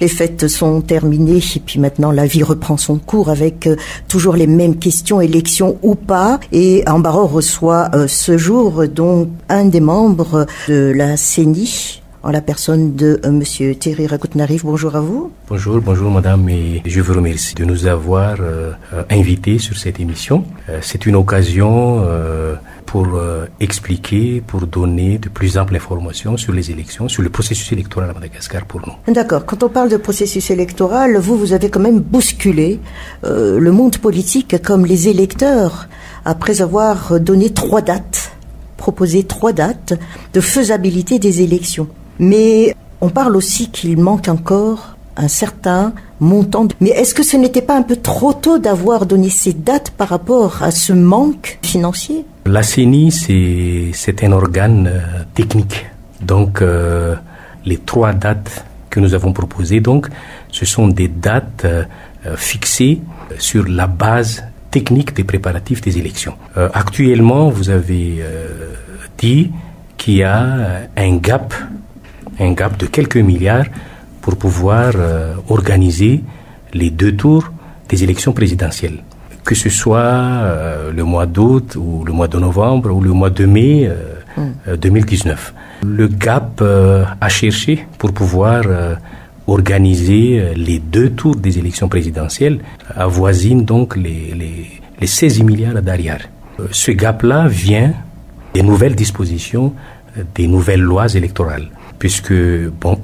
Les fêtes sont terminées et puis maintenant la vie reprend son cours avec toujours les mêmes questions, élections ou pas. Et Ambaro reçoit ce jour donc un des membres de la CENI, en la personne de Monsieur Thierry Rakout-Narif. Bonjour à vous. Bonjour madame, et je vous remercie de nous avoir invités sur cette émission. C'est une occasion pour expliquer, pour donner de plus amples informations sur les élections, sur le processus électoral à Madagascar pour nous. D'accord. Quand on parle de processus électoral, vous avez quand même bousculé le monde politique comme les électeurs après avoir donné proposé 3 dates de faisabilité des élections. Mais on parle aussi qu'il manque encore un certain montant. Mais est-ce que ce n'était pas un peu trop tôt d'avoir donné ces dates par rapport à ce manque financier? La CENI, c'est un organe technique. Donc, les 3 dates que nous avons proposées, donc, ce sont des dates fixées sur la base technique des préparatifs des élections. Actuellement, vous avez dit qu'il y a un gap de quelques milliards pour pouvoir organiser les 2 tours des élections présidentielles. Que ce soit le mois d'août ou le mois de novembre ou le mois de mai 2019. Le gap à chercher pour pouvoir organiser les 2 tours des élections présidentielles avoisine donc les 16 milliards d'arrière. Ce gap-là vient des nouvelles dispositions, des nouvelles lois électorales. Puisque,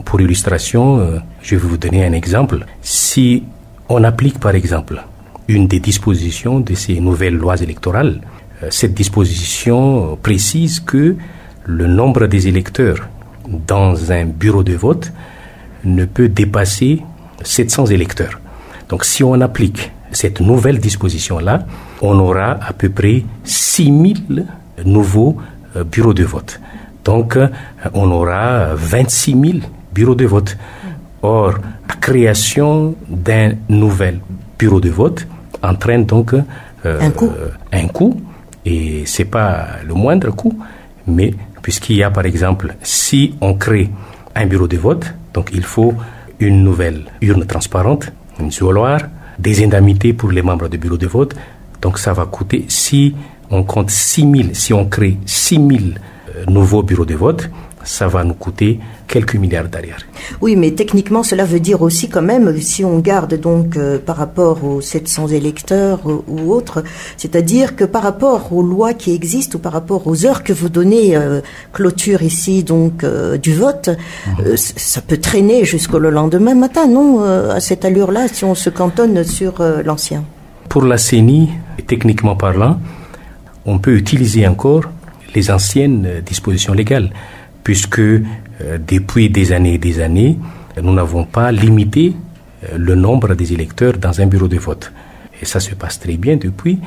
pour illustration, je vais vous donner un exemple. Si on applique, par exemple, une des dispositions de ces nouvelles lois électorales, cette disposition précise que le nombre des électeurs dans un bureau de vote ne peut dépasser 700 électeurs. Donc, si on applique cette nouvelle disposition-là, on aura à peu près 6000 nouveaux bureaux de vote. Donc, on aura 26 000 bureaux de vote. Or, la création d'un nouvel bureau de vote entraîne donc un coût. Et c'est pas le moindre coût, mais puisqu'il y a, par exemple, si on crée un bureau de vote, donc il faut une nouvelle urne transparente, une isoloir, des indemnités pour les membres du bureau de vote. Donc, ça va coûter, si on compte 6 000, si on crée 6 000 nouveaux bureaux de vote, ça va nous coûter quelques milliards d'arrière. Oui, mais techniquement, cela veut dire aussi quand même, si on garde donc par rapport aux 700 électeurs ou autres, c'est-à-dire que par rapport aux lois qui existent ou par rapport aux heures que vous donnez clôture ici donc du vote, ça peut traîner jusqu'au lendemain matin, non, à cette allure-là, si on se cantonne sur l'ancien. Pour la CENI, techniquement parlant, on peut utiliser encore les anciennes dispositions légales, puisque depuis des années, nous n'avons pas limité le nombre des électeurs dans un bureau de vote. Et ça se passe très bien depuis.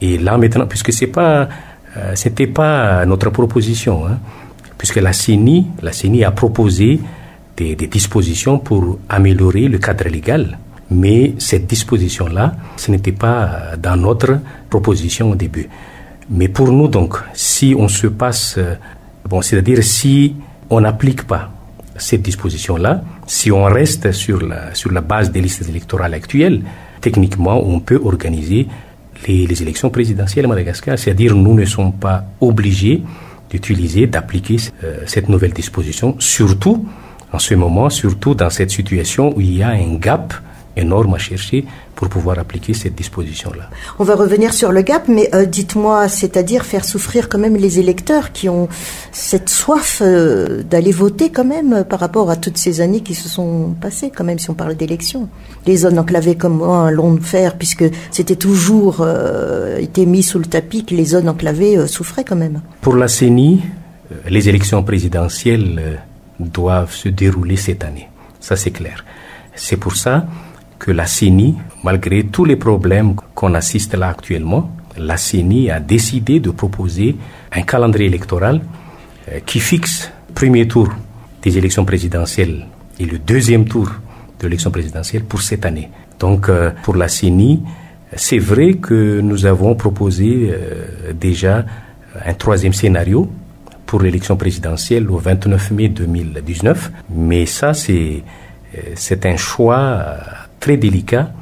Et là maintenant, puisque c'était pas notre proposition, puisque la CENI a proposé des dispositions pour améliorer le cadre légal. Mais cette disposition-là, ce n'était pas dans notre proposition au début. Mais pour nous, donc, si on se passe, c'est-à-dire si on n'applique pas cette disposition-là, si on reste sur la base des listes électorales actuelles, techniquement, on peut organiser les élections présidentielles à Madagascar. C'est-à-dire, nous ne sommes pas obligés d'appliquer cette nouvelle disposition, surtout en ce moment, surtout dans cette situation où il y a un gap énorme à chercher pour pouvoir appliquer cette disposition-là. On va revenir sur le gap, mais dites-moi, c'est-à-dire faire souffrir quand même les électeurs qui ont cette soif d'aller voter quand même par rapport à toutes ces années qui se sont passées, quand même, si on parle d'élections. Les zones enclavées comme un long de fer, puisque c'était toujours été mis sous le tapis, que les zones enclavées souffraient quand même. Pour la CENI, les élections présidentielles doivent se dérouler cette année. Ça, c'est clair. C'est pour ça que la CENI, malgré tous les problèmes qu'on assiste là actuellement, la CENI a décidé de proposer un calendrier électoral qui fixe le premier tour des élections présidentielles et le deuxième tour de l'élection présidentielle pour cette année. Donc, pour la CENI, c'est vrai que nous avons proposé déjà un troisième scénario pour l'élection présidentielle au 29 mai 2019, mais ça, c'est c'est un choix très délicat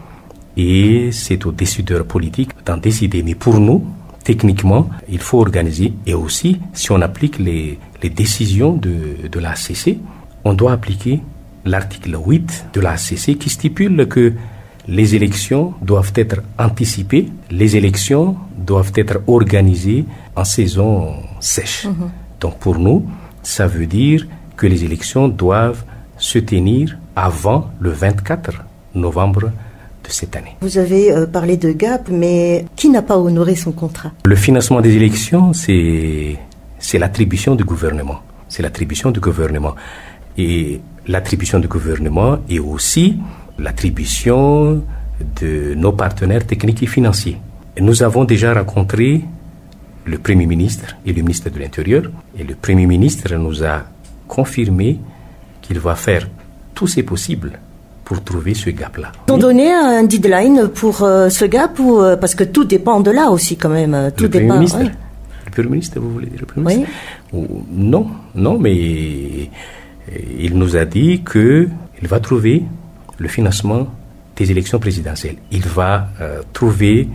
et c'est aux décideurs politiques d'en décider. Mais pour nous, techniquement, il faut organiser. Et aussi, si on applique les décisions de la HCC, on doit appliquer l'article 8 de la HCC qui stipule que les élections doivent être anticipées, les élections doivent être organisées en saison sèche. Donc pour nous, ça veut dire que les élections doivent se tenir avant le 24 novembre de cette année. Vous avez parlé de GAP, mais qui n'a pas honoré son contrat? Le financement des élections, c'est l'attribution du gouvernement. C'est l'attribution du gouvernement. Et l'attribution du gouvernement est aussi l'attribution de nos partenaires techniques et financiers. Et nous avons déjà rencontré le Premier ministre et le ministre de l'Intérieur. Et le Premier ministre nous a confirmé qu'il va faire tout ce possible pour trouver ce gap-là. Ils ont donné un deadline pour ce gap ou parce que tout dépend de là aussi quand même. Tout le dépend. Premier ministre, le Premier ministre, vous voulez dire le Premier ministre? Non, mais il nous a dit qu'il va trouver le financement des élections présidentielles. Il va trouver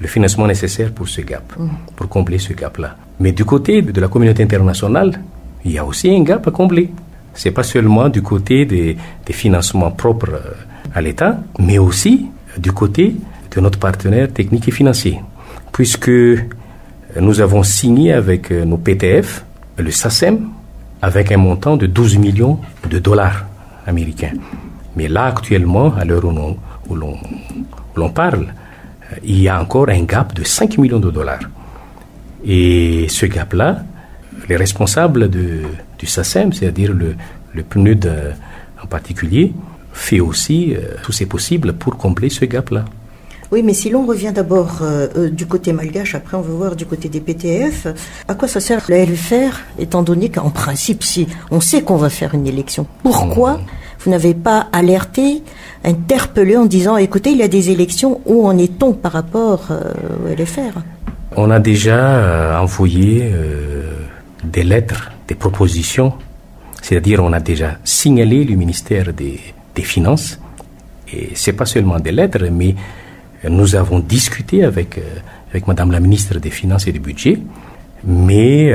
le financement nécessaire pour ce gap, pour combler ce gap-là. Mais du côté de la communauté internationale, il y a aussi un gap à combler. C'est pas seulement du côté des financements propres à l'État, mais aussi du côté de notre partenaire technique et financier. Puisque nous avons signé avec nos PTF, le SACEM, avec un montant de 12 millions de dollars américains. Mais là, actuellement, à l'heure où l'on parle, il y a encore un gap de 5 millions de dollars. Et ce gap-là, les responsables du SACEM, c'est-à-dire le PNUD en particulier, fait aussi tout ce possible pour combler ce gap-là. Oui, mais si l'on revient d'abord du côté malgache, après on veut voir du côté des PTF, à quoi ça sert la LFR, étant donné qu'en principe, si on sait qu'on va faire une élection, pourquoi vous n'avez pas alerté, interpellé en disant, écoutez, il y a des élections, où en est-on par rapport au LFR? On a déjà envoyé des lettres, des propositions, c'est-à-dire on a déjà signalé le ministère des Finances, et c'est pas seulement des lettres, mais nous avons discuté avec Madame la ministre des Finances et du Budget, mais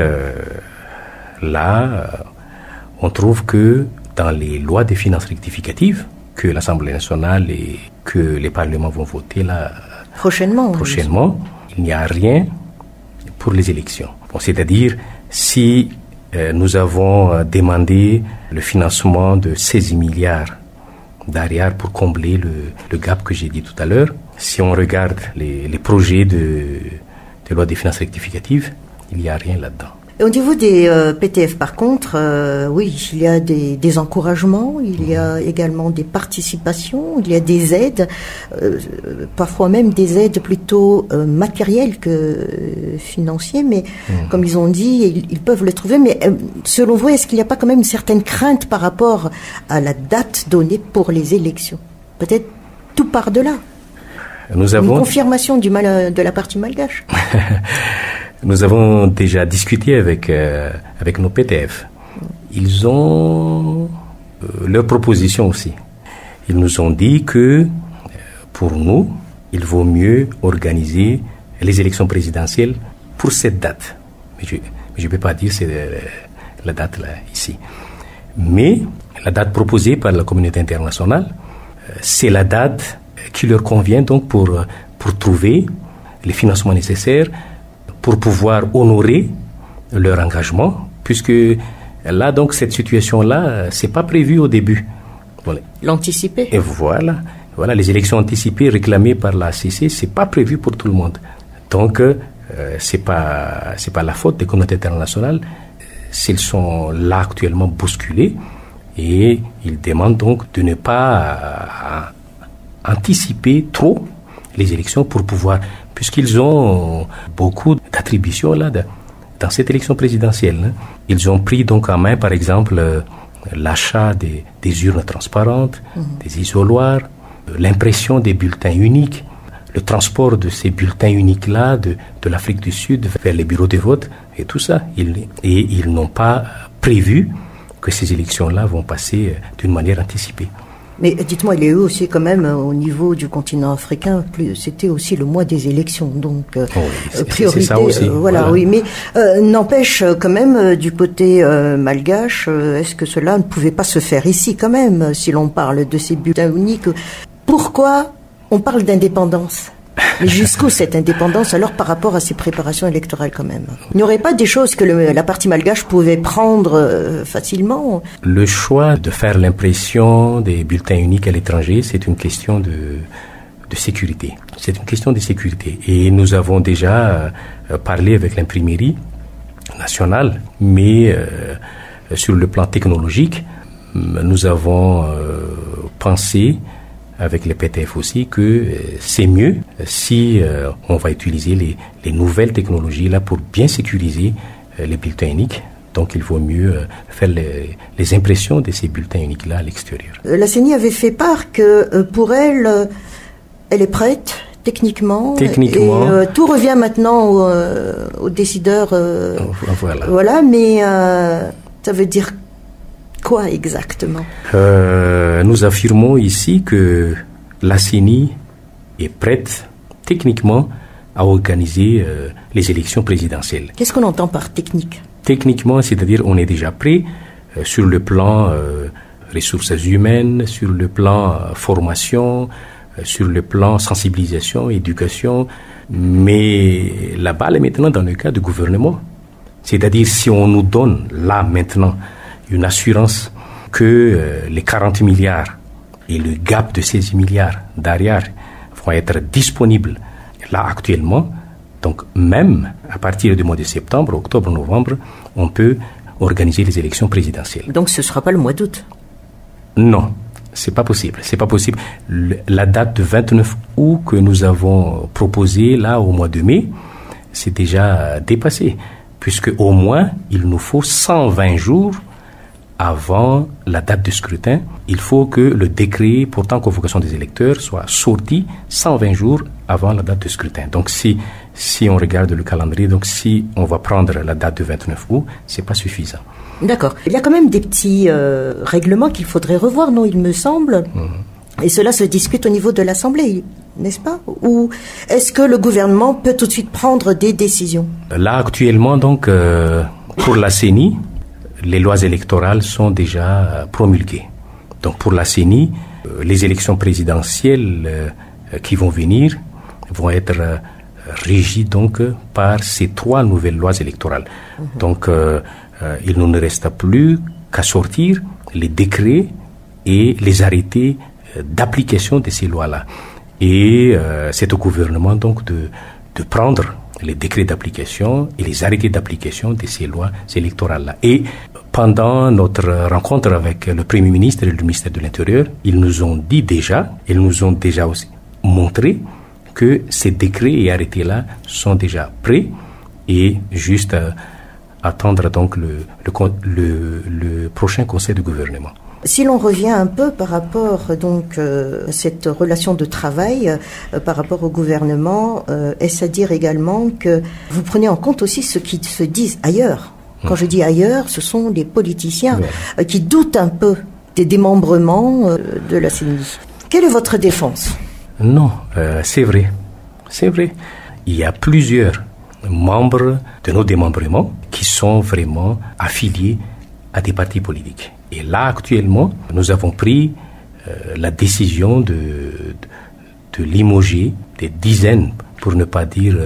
là, on trouve que dans les lois des finances rectificatives que l'Assemblée nationale et que les parlements vont voter là prochainement, il n'y a rien pour les élections. Bon, c'est-à-dire, si nous avons demandé le financement de 16 milliards d'arrière pour combler le gap que j'ai dit tout à l'heure, si on regarde les projets de loi des finances rectificatives, il n'y a rien là-dedans. Et au niveau des PTF, par contre, oui, il y a des encouragements, il y a également des participations, il y a des aides, parfois même des aides plutôt matérielles que financières, mais comme ils ont dit, ils peuvent le trouver. Mais selon vous, est-ce qu'il n'y a pas quand même une certaine crainte par rapport à la date donnée pour les élections? Peut-être tout part de là. Une confirmation de la partie malgache. Nous avons déjà discuté avec nos PTF. Ils ont leurs propositions aussi. Ils nous ont dit que pour nous, il vaut mieux organiser les élections présidentielles pour cette date. Mais je ne peux pas dire c'est la date là, ici. Mais la date proposée par la communauté internationale, c'est la date qui leur convient donc pour trouver les financements nécessaires pour pouvoir honorer leur engagement, puisque là, donc, cette situation-là, c'est pas prévu au début. Voilà. L'anticiper. Et voilà, les élections anticipées réclamées par la HCC, c'est pas prévu pour tout le monde. Donc, c'est pas la faute des communautés internationales. S'ils sont là actuellement bousculés, et ils demandent donc de ne pas anticiper trop les élections pour pouvoir, puisqu'ils ont beaucoup d'attributions là dans cette élection présidentielle. Hein. Ils ont pris donc en main, par exemple, l'achat des urnes transparentes, des isoloirs, l'impression des bulletins uniques, le transport de ces bulletins uniques-là de l'Afrique du Sud vers les bureaux de vote et tout ça. Ils n'ont pas prévu que ces élections-là vont passer d'une manière anticipée. Mais dites-moi, il y a eu aussi quand même au niveau du continent africain, c'était aussi le mois des élections, donc priorité. C'est ça aussi. Voilà, oui. Mais n'empêche quand même du côté malgache, est-ce que cela ne pouvait pas se faire ici quand même, si l'on parle de ces bulletins uniques? Pourquoi on parle d'indépendance? Mais jusqu'où cette indépendance alors par rapport à ces préparations électorales quand même? Il n'y aurait pas des choses que la partie malgache pouvait prendre facilement? Le choix de faire l'impression des bulletins uniques à l'étranger, c'est une question de sécurité. C'est une question de sécurité. Et nous avons déjà parlé avec l'imprimerie nationale, mais sur le plan technologique, nous avons pensé avec les PTF aussi, que c'est mieux si on va utiliser les nouvelles technologies là pour bien sécuriser les bulletins uniques. Donc il vaut mieux faire les impressions de ces bulletins uniques là à l'extérieur. La CENI avait fait part que pour elle, elle est prête techniquement. Et tout revient maintenant aux décideurs. Voilà, mais ça veut dire quoi exactement? Nous affirmons ici que la CENI est prête techniquement à organiser les élections présidentielles. Qu'est-ce qu'on entend par technique? Techniquement, c'est-à-dire on est déjà prêt sur le plan ressources humaines, sur le plan formation, sur le plan sensibilisation, éducation. Mais la balle est maintenant dans le cas du gouvernement. C'est-à-dire si on nous donne là maintenant une assurance que les 40 milliards et le gap de 16 milliards derrière vont être disponibles là actuellement. Donc même à partir du mois de septembre, octobre, novembre, on peut organiser les élections présidentielles. Donc ce ne sera pas le mois d'août? Non, c'est pas possible. C'est pas possible. La date de 29 août que nous avons proposée là au mois de mai, c'est déjà dépassé, puisque au moins il nous faut 120 jours avant la date du scrutin. Il faut que le décret portant convocation des électeurs soit sorti 120 jours avant la date du scrutin. Donc si on regarde le calendrier, donc si on va prendre la date du 29 août, c'est pas suffisant. D'accord. Il y a quand même des petits règlements qu'il faudrait revoir, non, il me semble. Et cela se discute au niveau de l'Assemblée, n'est-ce pas? Ou est-ce que le gouvernement peut tout de suite prendre des décisions? Là, actuellement, donc, pour la CENI, les lois électorales sont déjà promulguées. Donc, pour la CENI, les élections présidentielles qui vont venir vont être régies donc par ces 3 nouvelles lois électorales. Donc, il ne reste plus qu'à sortir les décrets et les arrêtés d'application de ces lois-là. Et c'est au gouvernement donc de prendre les décrets d'application et les arrêtés d'application de ces lois électorales-là. Et pendant notre rencontre avec le Premier ministre et le ministère de l'Intérieur, ils nous ont déjà aussi montré que ces décrets et arrêtés-là sont déjà prêts et juste attendre donc le prochain conseil de gouvernement. Si l'on revient un peu par rapport donc à cette relation de travail par rapport au gouvernement, est-ce à dire également que vous prenez en compte aussi ce qui se dit ailleurs? Quand je dis ailleurs, ce sont les politiciens qui doutent un peu des démembrements de la CENI. Quelle est votre défense? Non, c'est vrai. C'est vrai. Il y a plusieurs membres de nos démembrements qui sont vraiment affiliés à des partis politiques. Et là, actuellement, nous avons pris la décision de limoger des dizaines, pour ne pas dire,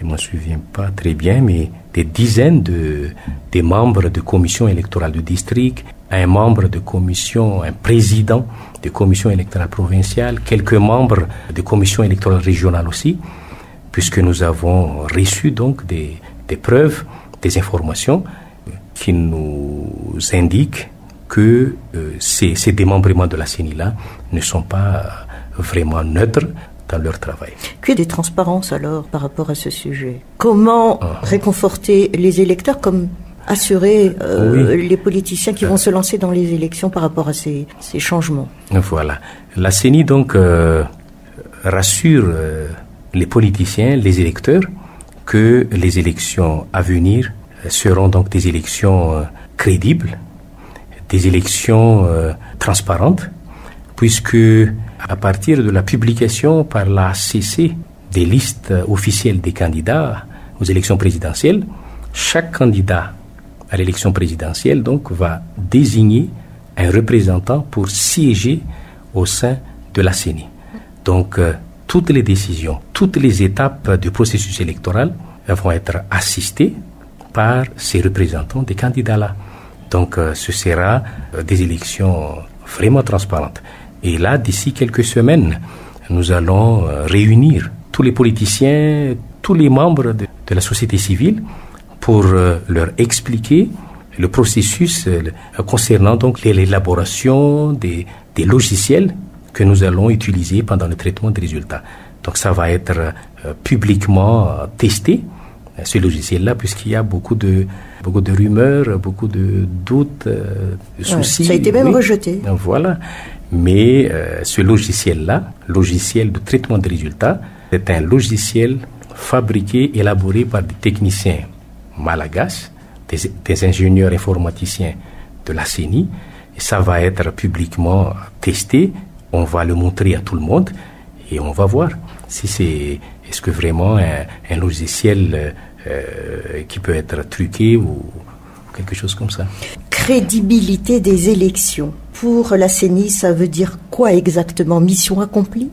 je ne me souviens pas très bien, mais des dizaines des membres de commission électorale du district, un membre de commission, un président de commission électorale provinciale, quelques membres de commission électorale régionale aussi, puisque nous avons reçu donc des preuves, des informations qui nous indiquent que ces démembrements de la CENI-là ne sont pas vraiment neutres dans leur travail. Qu'il y ait des transparences alors par rapport à ce sujet. Comment réconforter les électeurs, comme assurer les politiciens qui vont se lancer dans les élections par rapport à ces changements? Voilà. La CENI donc rassure les politiciens, les électeurs, que les élections à venir seront donc des élections crédibles, des élections transparentes, puisque à partir de la publication par la CC des listes officielles des candidats aux élections présidentielles, chaque candidat à l'élection présidentielle donc va désigner un représentant pour siéger au sein de la CENI. Donc toutes les décisions, toutes les étapes du processus électoral vont être assistées par ces représentants des candidats-là. Donc ce sera des élections vraiment transparentes. Et là, d'ici quelques semaines, nous allons réunir tous les politiciens, tous les membres de la société civile pour leur expliquer le processus concernant donc l'élaboration des logiciels que nous allons utiliser pendant le traitement des résultats. Donc ça va être publiquement testé, ce logiciel-là, puisqu'il y a beaucoup de rumeurs, beaucoup de doutes, de soucis. Ça a été même rejeté. Voilà. Mais ce logiciel-là, logiciel de traitement des résultats, c'est un logiciel fabriqué, élaboré par des techniciens malagasy, des ingénieurs informaticiens de la CENI. Et ça va être publiquement testé. On va le montrer à tout le monde et on va voir si est-ce que vraiment un logiciel qui peut être truqué ou quelque chose comme ça. Crédibilité des élections. Pour la CENI, ça veut dire quoi exactement? Mission accomplie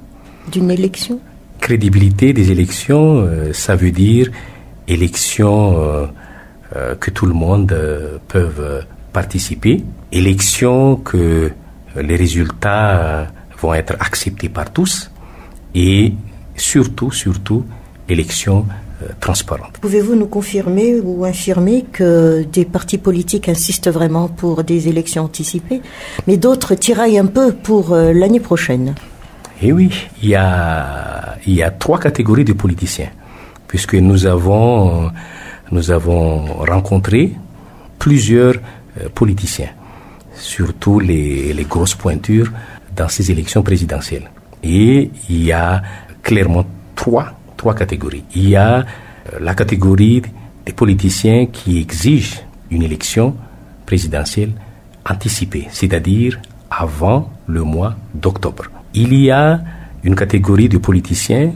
d'une élection? Crédibilité des élections, ça veut dire élections que tout le monde peut participer, élections que les résultats vont être acceptés par tous et surtout, élections transparentes. Pouvez-vous nous confirmer ou infirmer que des partis politiques insistent vraiment pour des élections anticipées, mais d'autres tiraillent un peu pour l'année prochaine? Et oui, il y a 3 catégories de politiciens, puisque nous avons rencontré plusieurs politiciens, surtout les grosses pointures dans ces élections présidentielles. Et il y a clairement trois catégories. Il y a la catégorie des politiciens qui exigent une élection présidentielle anticipée, c'est-à-dire avant le mois d'octobre. Il y a une catégorie de politiciens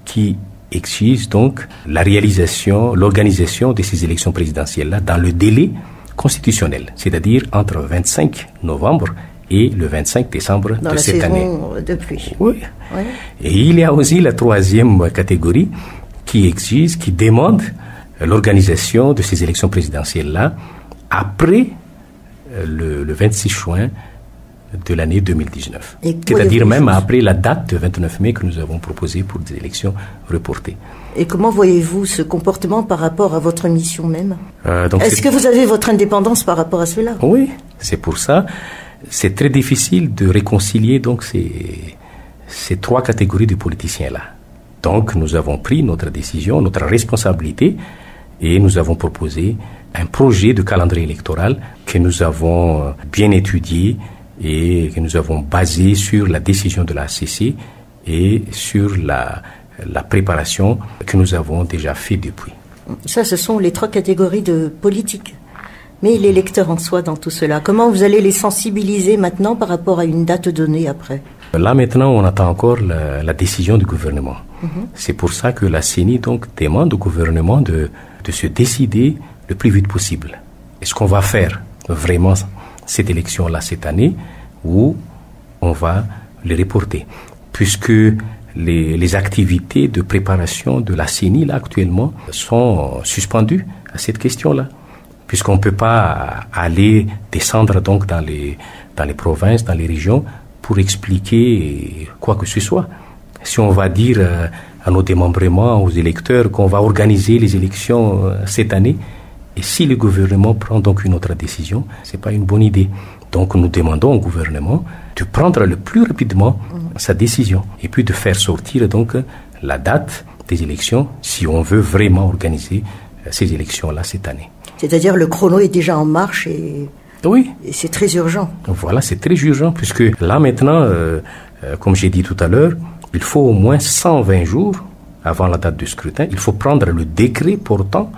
qui exigent donc l'organisation de ces élections présidentielles-là dans le délai constitutionnel, c'est-à-dire entre 25 novembre et le 25 décembre de cette année. De pluie. Oui. Et il y a aussi la 3e catégorie qui demande l'organisation de ces élections présidentielles-là après le 26 juin de l'année 2019. C'est-à-dire même après la date de 29 mai que nous avons proposée pour des élections reportées. Et comment voyez-vous ce comportement par rapport à votre mission même? Est-ce que vous avez votre indépendance par rapport à cela? Oui, c'est pour ça. C'est très difficile de réconcilier donc ces 3 catégories de politiciens-là. Donc nous avons pris notre décision, notre responsabilité, et nous avons proposé un projet de calendrier électoral que nous avons bien étudié et que nous avons basé sur la décision de la CC et sur la préparation que nous avons déjà fait depuis. Ça, ce sont les 3 catégories de politiques. Mais l'électeur en soi dans tout cela, comment vous allez les sensibiliser maintenant par rapport à une date donnée après? Là maintenant, on attend encore la décision du gouvernement. C'est pour ça que la CENI donc demande au gouvernement de se décider le plus vite possible. Est-ce qu'on va faire vraiment cette élection-là cette année ou on va les reporter? Puisque les activités de préparation de la CENI là actuellement sont suspendues à cette question-là. Puisqu'on ne peut pas aller descendre donc dans les provinces, dans les régions, pour expliquer quoi que ce soit. Si on va dire à nos démembrements, aux électeurs, qu'on va organiser les élections cette année, et si le gouvernement prend donc une autre décision, ce n'est pas une bonne idée. Donc nous demandons au gouvernement de prendre le plus rapidement sa décision, et puis de faire sortir donc la date des élections, si on veut vraiment organiser ces élections-là cette année. C'est-à-dire le chrono est déjà en marche et c'est très urgent. Voilà, c'est très urgent puisque là maintenant, comme j'ai dit tout à l'heure, il faut au moins 120 jours avant la date du scrutin. Il faut prendre le décret portant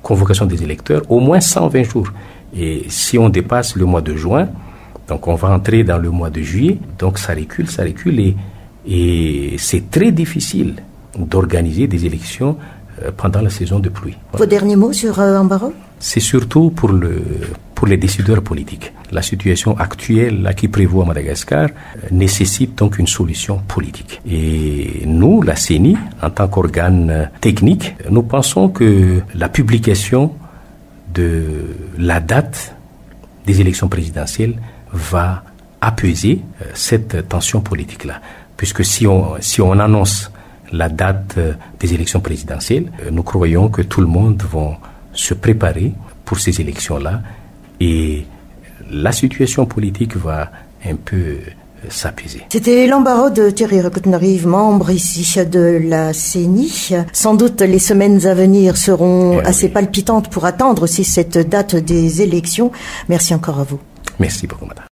convocation des électeurs au moins 120 jours. Et si on dépasse le mois de juin, Donc on va entrer dans le mois de juillet, donc ça recule et c'est très difficile d'organiser des élections pendant la saison de pluie. Vos derniers mots sur Ambaro? C'est surtout pour les décideurs politiques. La situation actuelle là, qui prévaut à Madagascar nécessite donc une solution politique. Et nous, la CENI, en tant qu'organe technique, nous pensons que la publication de la date des élections présidentielles va apaiser cette tension politique-là. Puisque si on annonce la date des élections présidentielles, nous croyons que tout le monde va se préparer pour ces élections-là et la situation politique va un peu s'apaiser. C'était l'Ambaro de Thierry Recotenarive, membre ici de la CENI. Sans doute les semaines à venir seront assez palpitantes pour attendre aussi cette date des élections. Merci encore à vous. Merci beaucoup, madame.